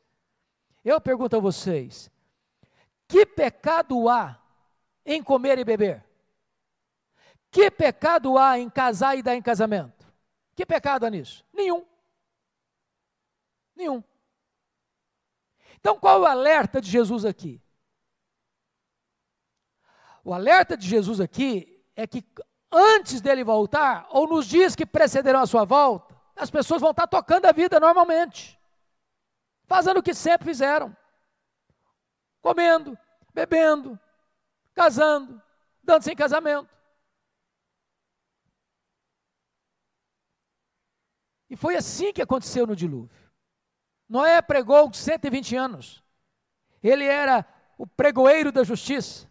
que pecado há em comer e beber? Que pecado há em casar e dar em casamento? Que pecado há nisso? Nenhum. Então qual é o alerta de Jesus aqui? O alerta de Jesus aqui é que antes dele voltar, ou nos dias que precederão a sua volta, as pessoas vão estar tocando a vida normalmente, fazendo o que sempre fizeram, comendo, bebendo, casando, dando-se em casamento. E foi assim que aconteceu no dilúvio. Noé pregou 120 anos, ele era o pregoeiro da justiça.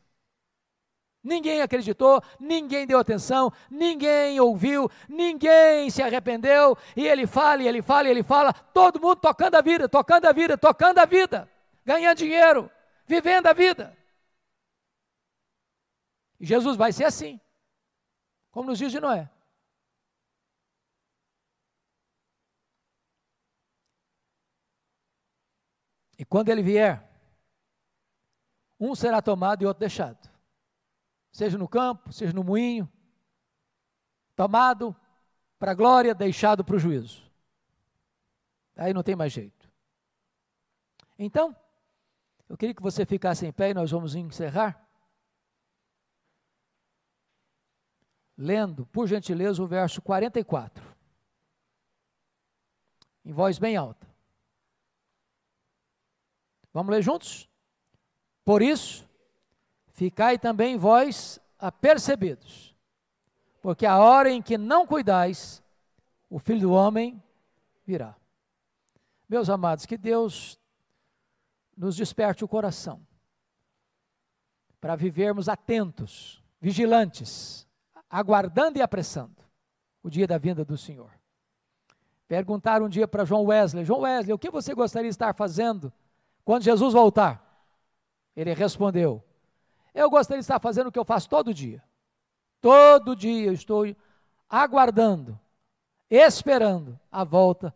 Ninguém acreditou, ninguém deu atenção, ninguém ouviu, ninguém se arrependeu, e ele fala, todo mundo tocando a vida, ganhando dinheiro, vivendo a vida. E Jesus vai ser assim, como nos dias de Noé. E quando ele vier, um será tomado e outro deixado. Seja no campo, seja no moinho, tomado para a glória, deixado para o juízo. Aí não tem mais jeito. Então, eu queria que você ficasse em pé e nós vamos encerrar. Lendo, por gentileza, o verso 44. Em voz bem alta. Vamos ler juntos? Por isso, ficai também vós apercebidos, porque a hora em que não cuidais, o Filho do Homem virá. Meus amados, que Deus nos desperte o coração, para vivermos atentos, vigilantes, aguardando e apressando o dia da vinda do Senhor. Perguntaram um dia para João Wesley, o que você gostaria de estar fazendo quando Jesus voltar? Ele respondeu, eu gostaria de estar fazendo o que eu faço todo dia. Todo dia eu estou aguardando, esperando a volta.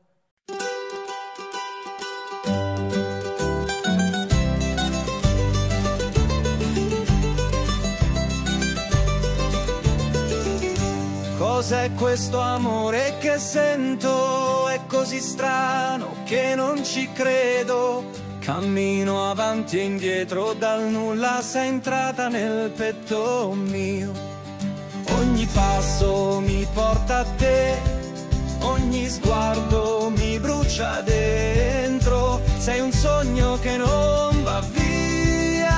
Cos'è questo amore che sento? È così strano che non ci credo. Cammino avanti e indietro, dal nulla sei entrata nel petto mio. Ogni passo mi porta a te, ogni sguardo mi brucia dentro. Sei un sogno che non va via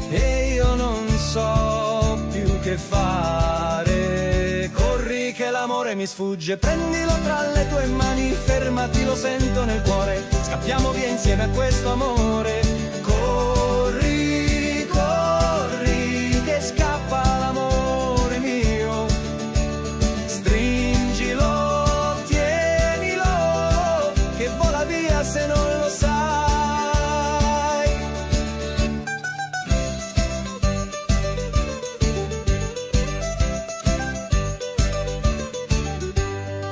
e io non so più che fare. Corri che l'amore mi sfugge, prendilo tra le tue mani, fermati, lo sento nel cuore. Scappiamo via insieme a questo amore. Corri, corri, che scappa l'amore mio. Stringilo, tienilo, che vola via se non lo sai.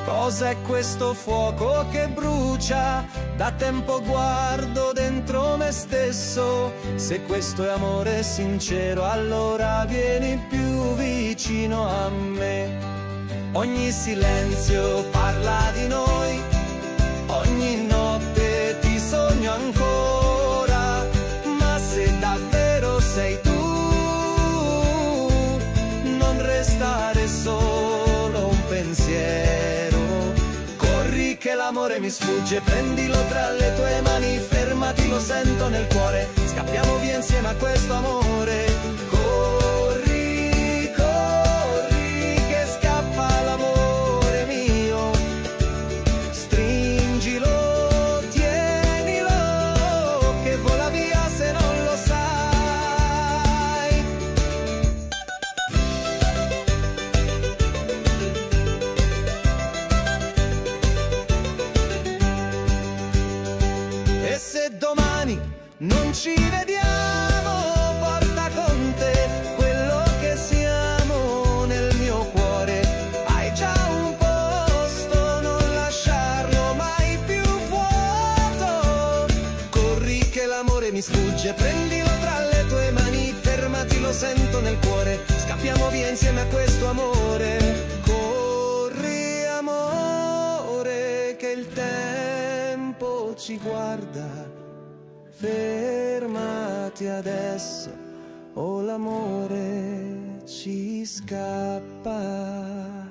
Cos'è questo fuoco che brucia? Da tempo guardo dentro me stesso. Se questo è amore sincero, allora vieni più vicino a me. Ogni silenzio parla di noi, ogni notte ti sogno ancora. Ma se davvero sei tu, non restare solo un pensiero. Che l'amore mi sfugge, prendilo tra le tue mani, fermati, lo sento nel cuore. Scappiamo via insieme a questo amore. Corri, corri, che scappa l'amore mio. Stringilo, tienilo, che vola via se non lo sai. E se domani non ci vediamo, porta con te quello che siamo nel mio cuore. Hai già un posto, non lasciarlo mai più vuoto. Corri che l'amore mi sfugge, prendilo tra le tue mani, fermati, lo sento nel cuore. Scappiamo via insieme a questo amore. Corri amore, che il tempo ci guarda. Fermati adesso o l'amore ci scappa.